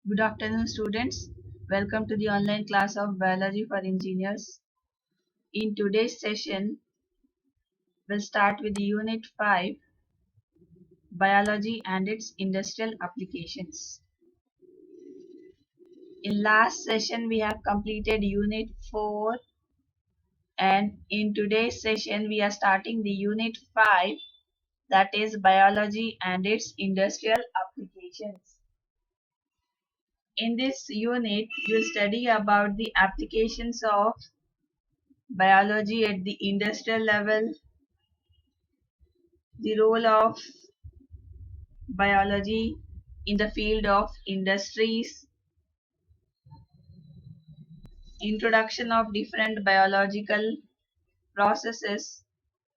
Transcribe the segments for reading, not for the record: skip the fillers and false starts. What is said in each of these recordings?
Good afternoon, students. Welcome to the online class of Biology for Engineers. In today's session, we'll start with Unit 5, Biology and its Industrial Applications. In last session, we have completed Unit 4, and in today's session, we are starting the Unit 5, that is Biology and its Industrial Applications. In this unit, you'll study about the applications of biology at the industrial level, the role of biology in the field of industries, introduction of different biological processes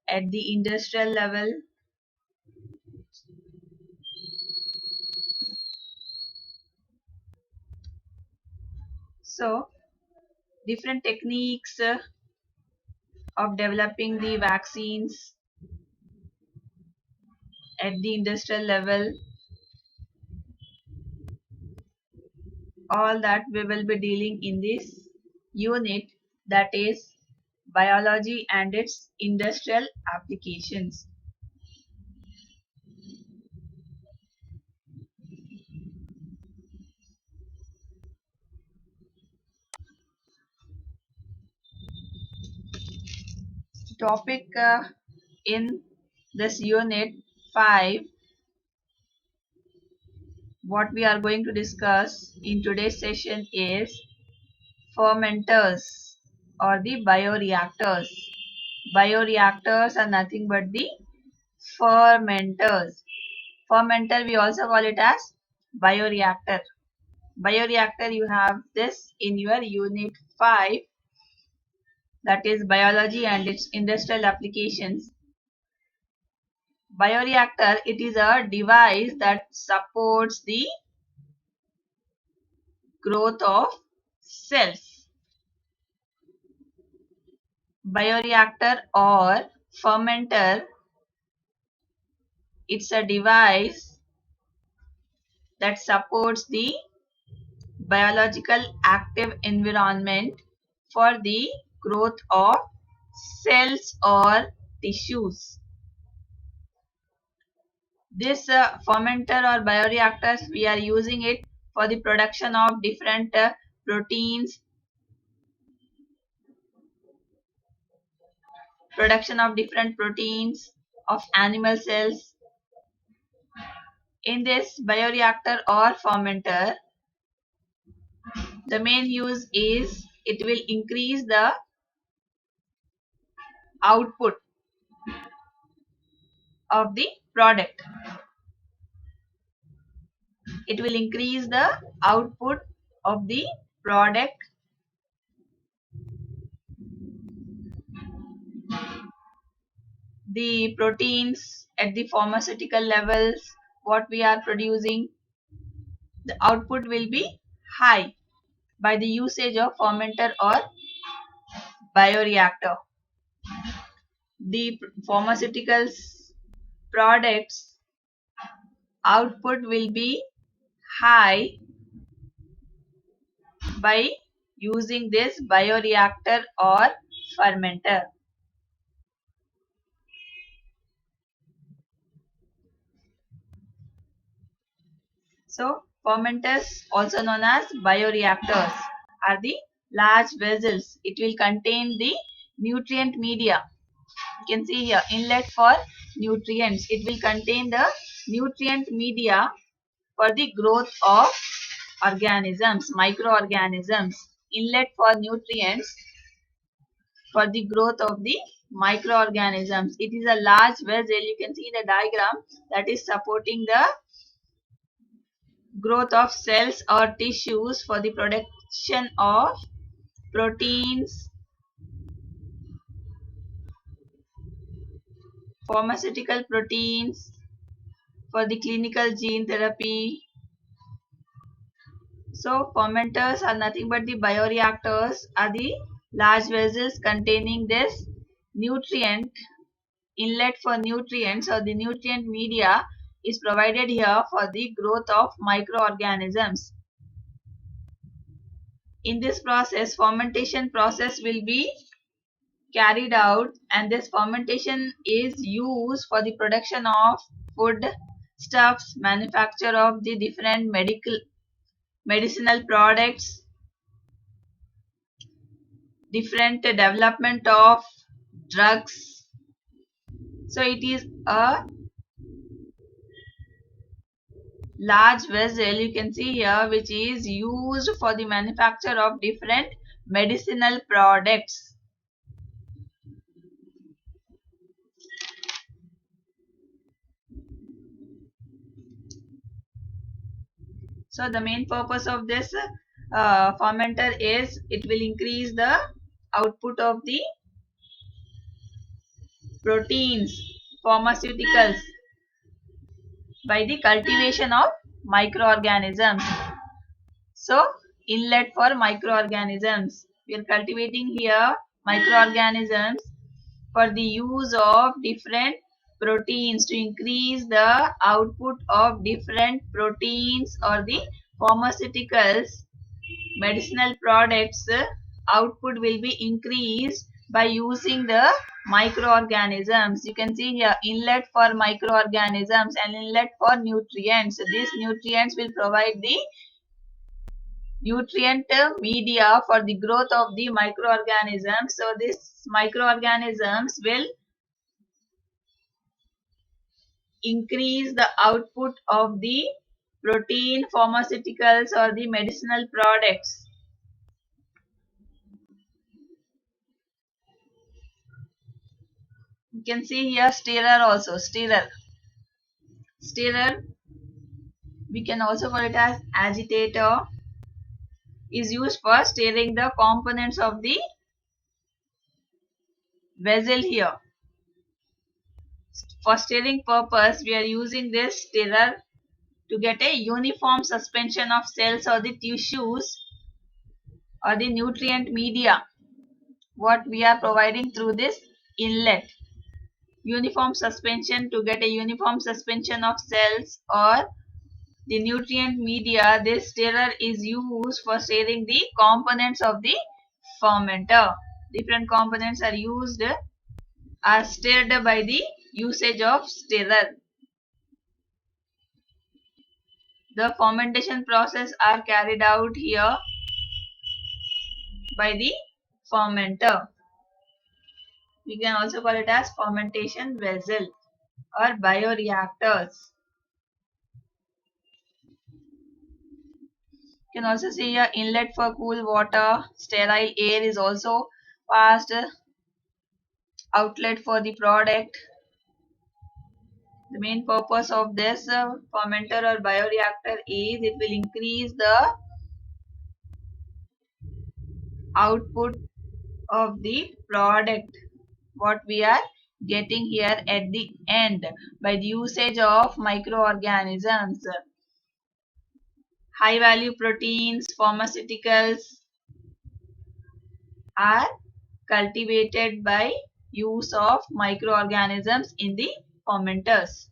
at the industrial level, so different techniques of developing the vaccines at the industrial level, all that we will be dealing in this unit, that is biology and its industrial applications. Topic in this unit 5, what we are going to discuss in today's session is fermenters or the bioreactors. Bioreactors are nothing but the fermenters. Fermenter we also call it as bioreactor. Bioreactor, you have this in your unit 5, that is biology and its industrial applications. Bioreactor, it is a device that supports the growth of cells. Bioreactor or fermenter, it's a device that supports the biological active environment for the growth of cells or tissues. This fermenter or bioreactors, we are using it for the production of different proteins, of animal cells. In this bioreactor or fermenter, the main use is it will increase the output of the product. It will increase the output of the product. The proteins at the pharmaceutical levels, what we are producing, the output will be high by the usage of fermenter or bioreactor. The pharmaceuticals products output will be high by using this bioreactor or fermenter. So fermenters, also known as bioreactors, are the large vessels. It will contain the nutrient media. You can see here inlet for nutrients. It will contain the nutrient media for the growth of organisms, microorganisms. Inlet for nutrients for the growth of the microorganisms. It is a large vessel. You can see in the diagram that is supporting the growth of cells or tissues for the production of proteins, pharmaceutical proteins, for the clinical gene therapy. So fermenters are nothing but the bioreactors are the large vessels containing this nutrient inlet for nutrients, or the nutrient media is provided here for the growth of microorganisms. in this process, fermentation process will be carried out, and this fermentation is used for the production of food stuffs, manufacture of the different medicinal products, different development of drugs. So it is a large vessel, you can see here, which is used for the manufacture of different medicinal products. So the main purpose of this fermenter is it will increase the output of the proteins, pharmaceuticals by the cultivation of microorganisms. So inlet for microorganisms. We are cultivating here microorganisms for the use of different proteins to increase the output of different proteins or the pharmaceuticals medicinal products output will be increased by using the microorganisms. You can see here inlet for microorganisms and inlet for nutrients. These nutrients will provide the nutrient media for the growth of the microorganisms. So these microorganisms will increase the output of the protein, pharmaceuticals or the medicinal products. You can see here stirrer also, stirrer. Stirrer, we can also call it as agitator, is used for stirring the components of the vessel here. For stirring purpose, we are using this stirrer to get a uniform suspension of cells or the tissues or the nutrient media what we are providing through this inlet. Uniform suspension, to get a uniform suspension of cells or the nutrient media, this stirrer is used for stirring the components of the fermenter. Different components are stirred by the usage of stirrer. The fermentation process are carried out here by the fermenter. We can also call it as fermentation vessel or bioreactors. You can also see here inlet for cool water, sterile air is also passed, outlet for the product. The main purpose of this fermenter or bioreactor is it will increase the output of the product what we are getting here at the end by the usage of microorganisms. High value proteins, pharmaceuticals are cultivated by use of microorganisms in the fermenters.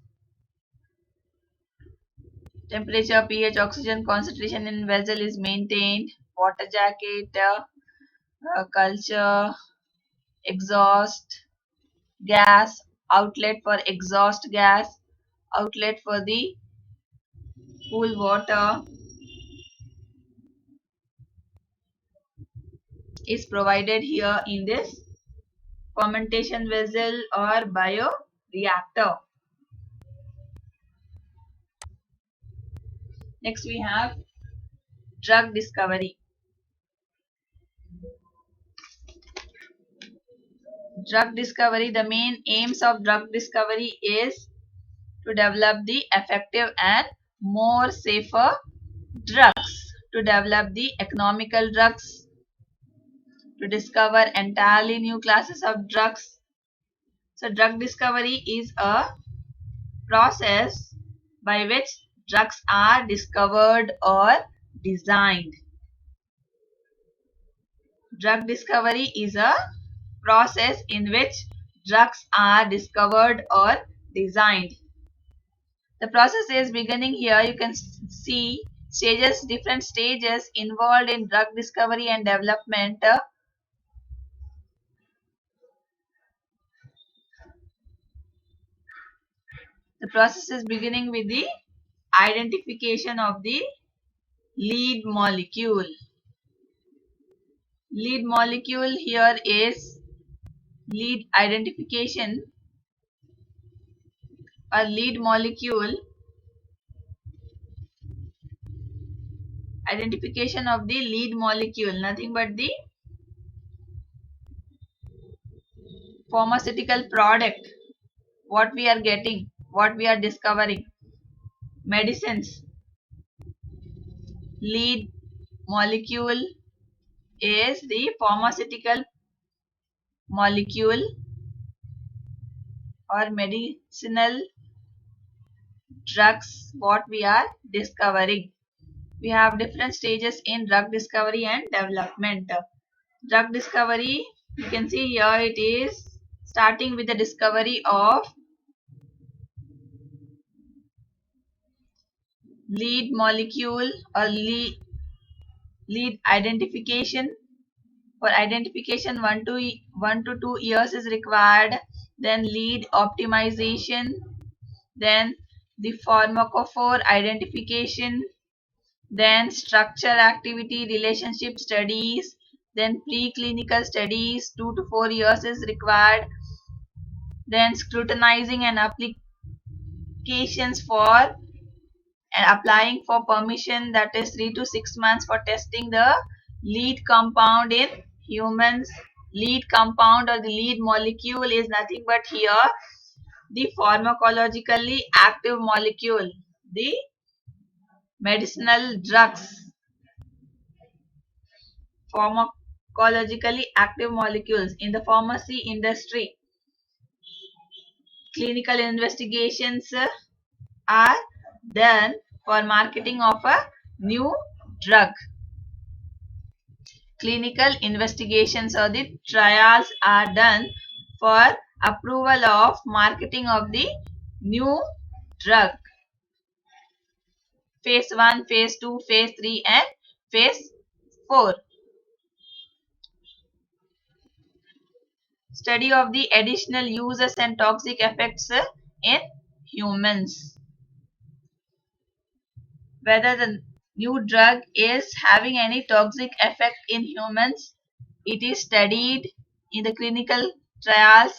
Temperature, pH, oxygen concentration in vessel is maintained. Water jacket, culture, exhaust gas, outlet for exhaust gas, outlet for the cool water is provided here in this fermentation vessel or bioreactor. Next we have drug discovery. Drug discovery, the main aims of drug discovery is to develop the effective and more safer drugs, to develop the economical drugs, to discover entirely new classes of drugs. So drug discovery is a process by which drugs are discovered or designed. Drug discovery is a process in which drugs are discovered or designed. The process is beginning here. You can see different stages involved in drug discovery and development. The process is beginning with the identification of the lead molecule. Lead molecule here is lead identification or lead molecule identification of the lead molecule, nothing but the pharmaceutical product, what we are getting, what we are discovering, medicines. Lead molecule is the pharmaceutical molecule or medicinal drugs what we are discovering. We have different stages in drug discovery and development. Drug discovery, you can see here it is starting with the discovery of lead molecule or lead identification. For identification 1 to 2 years is required. Then lead optimization, then the pharmacophore identification, then structure activity relationship studies, then preclinical studies 2 to 4 years is required, then scrutinizing and applications for and applying for permission, that is 3 to 6 months for testing the lead compound in humans. Lead compound or the lead molecule is nothing but here the pharmacologically active molecule, the medicinal drugs, pharmacologically active molecules in the pharmacy industry. Clinical investigations are done for marketing of a new drug. Clinical investigations or the trials are done for approval of marketing of the new drug. Phase 1, phase 2, phase 3 and phase 4. Study of the additional uses and toxic effects in humans. Whether the new drug is having any toxic effect in humans, it is studied in the clinical trials.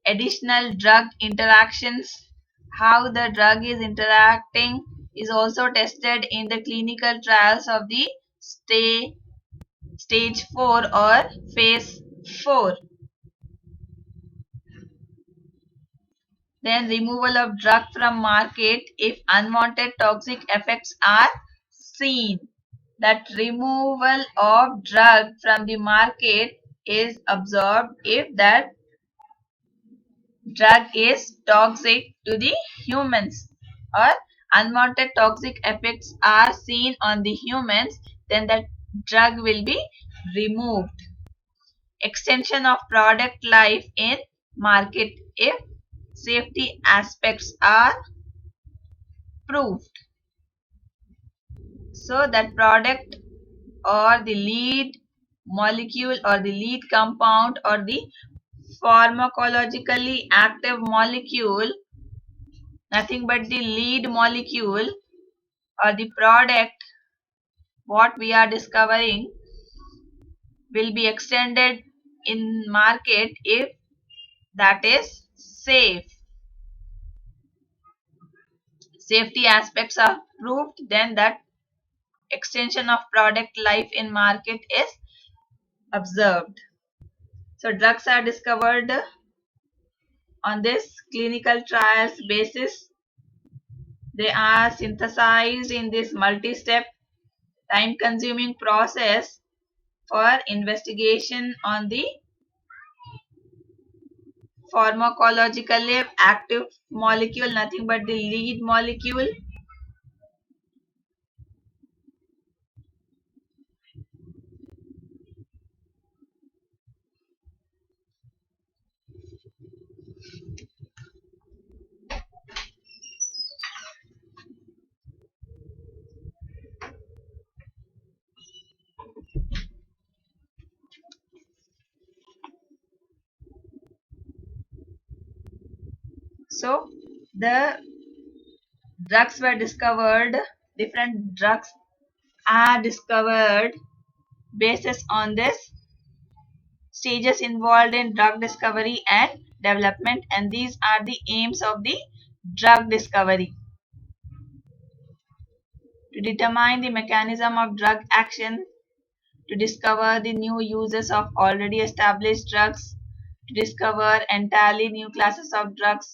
Additional drug interactions, how the drug is interacting is also tested in the clinical trials of the stage 4 or phase 4. Then removal of drug from market if unwanted toxic effects are seen. That removal of drug from the market is observed if that drug is toxic to the humans or unwanted toxic effects are seen on the humans, then that drug will be removed. Extension of product life in market if safety aspects are proved. So that product or the lead molecule or the lead compound or the pharmacologically active molecule, nothing but the lead molecule or the product what we are discovering will be extended in market if that is safe. Safety aspects are proved, then that extension of product life in market is observed. So drugs are discovered on this clinical trials basis. They are synthesized in this multi-step time-consuming process for investigation on the pharmacologically active molecule, nothing but the lead molecule. So the drugs were discovered, different drugs are discovered basis on this stages involved in drug discovery and development, and these are the aims of the drug discovery: to determine the mechanism of drug action, to discover the new uses of already established drugs, to discover entirely new classes of drugs,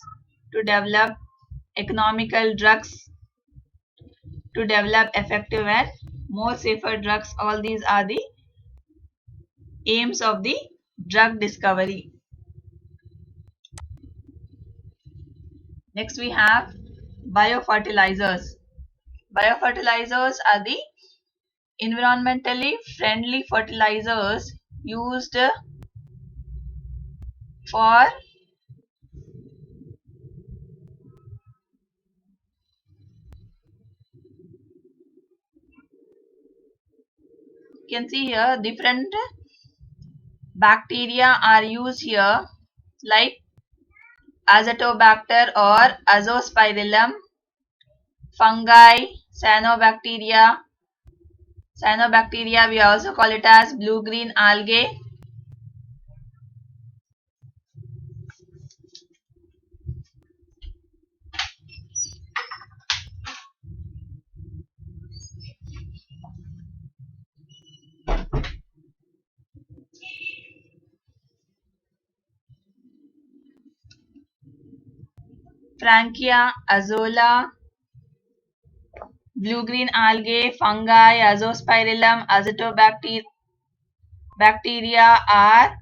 to develop economical drugs, to develop effective and more safer drugs. All these are the aims of the drug discovery. Next we have biofertilizers. Biofertilizers are the environmentally friendly fertilizers used for you can see here different bacteria are used here, like Azotobacter or Azospirillum, fungi, cyanobacteria we also call it as blue-green algae, Frankia, Azolla, blue-green algae, fungi, Azospirillum, Azotobacteria are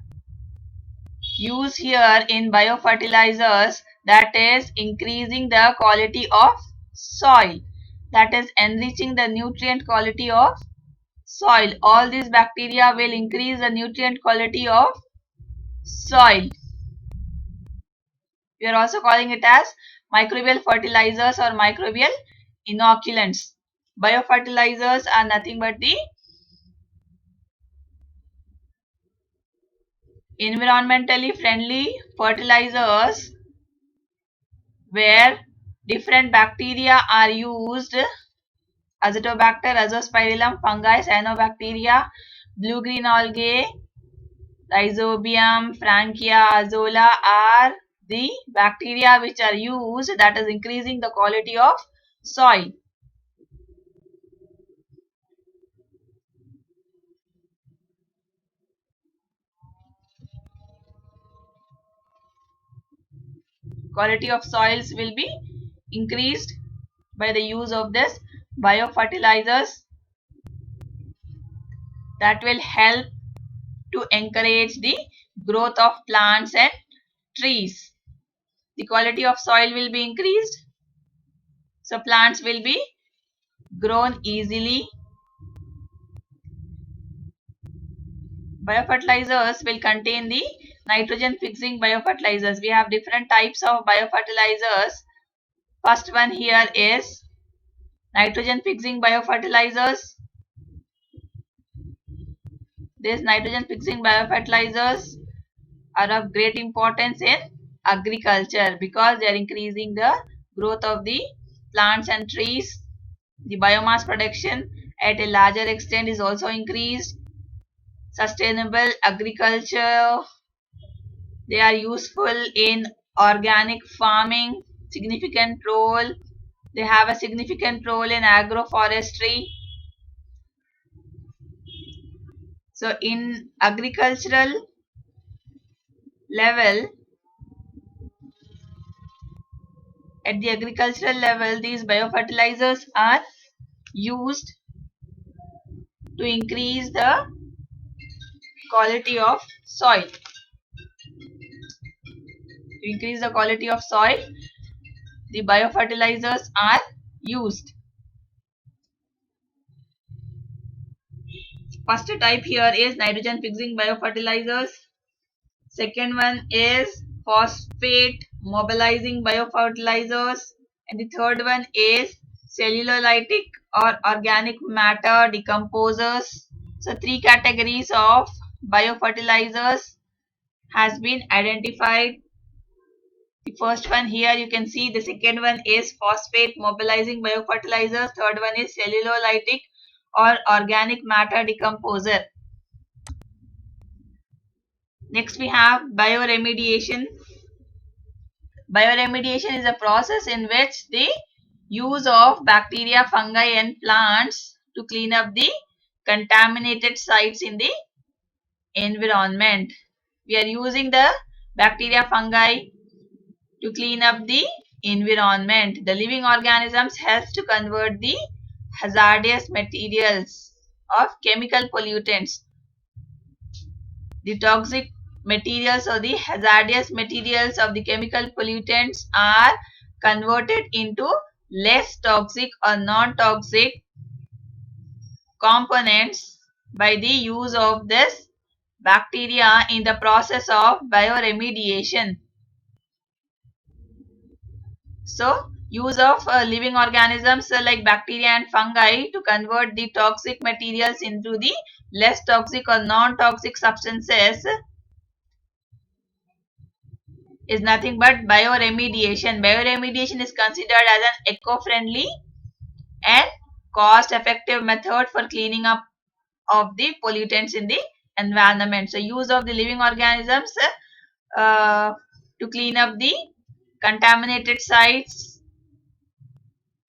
used here in biofertilizers, that is increasing the quality of soil, that is enriching the nutrient quality of soil. All these bacteria will increase the nutrient quality of soil. We are also calling it as microbial fertilizers or microbial inoculants. Biofertilizers are nothing but the environmentally friendly fertilizers where different bacteria are used: Azotobacter, Azospirillum, fungi, cyanobacteria, blue-green algae, Rhizobium, Frankia, Azolla are the bacteria which are used, that is increasing the quality of soil. Quality of soils will be increased by the use of this biofertilizers that will help to encourage the growth of plants and trees. The quality of soil will be increased, so plants will be grown easily. Biofertilizers will contain the nitrogen fixing biofertilizers. We have different types of biofertilizers. First one here is nitrogen fixing biofertilizers. These nitrogen fixing biofertilizers are of great importance in agriculture because they are increasing the growth of the plants and trees. The biomass production at a larger extent is also increased. Sustainable agriculture, they are useful in organic farming, significant role. They have a significant role in agroforestry. So in agricultural level, at the agricultural level, these biofertilizers are used to increase the quality of soil. To increase the quality of soil, the biofertilizers are used. First type here is nitrogen fixing biofertilizers. Second one is phosphate mobilizing biofertilizers. And the third one is cellulolytic or organic matter decomposers. So three categories of biofertilizers has been identified. The first one here you can see, the second one is phosphate mobilizing biofertilizers, third one is cellulolytic or organic matter decomposer. Next we have bioremediation. Bioremediation is a process in which the use of bacteria, fungi and plants to clean up the contaminated sites in the environment. We are using the bacteria, fungi to clean up the environment. The living organisms help to convert the hazardous materials of chemical pollutants. The toxic materials or the hazardous materials of the chemical pollutants are converted into less toxic or non-toxic components by the use of this bacteria in the process of bioremediation. So, use of living organisms like bacteria and fungi to convert the toxic materials into the less toxic or non-toxic substances is nothing but bioremediation. Bioremediation is considered as an eco-friendly and cost-effective method for cleaning up of the pollutants in the environment. So, use of the living organisms to clean up the contaminated sites,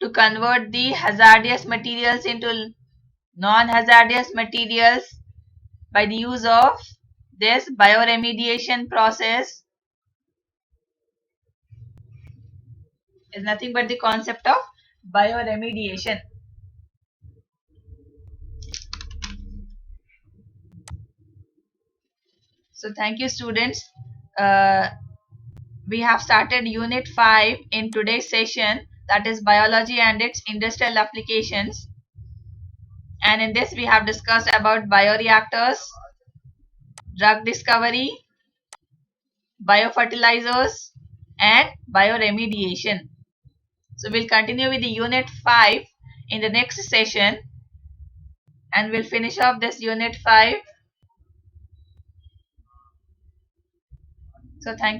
to convert the hazardous materials into non-hazardous materials by the use of this bioremediation process is nothing but the concept of bioremediation. So thank you students. Uh, we have started unit 5 in today's session, that is biology and its industrial applications. And in this we have discussed about bioreactors, drug discovery, biofertilizers and bioremediation. So we'll continue with the unit 5 in the next session and we'll finish off this unit 5. So thank you.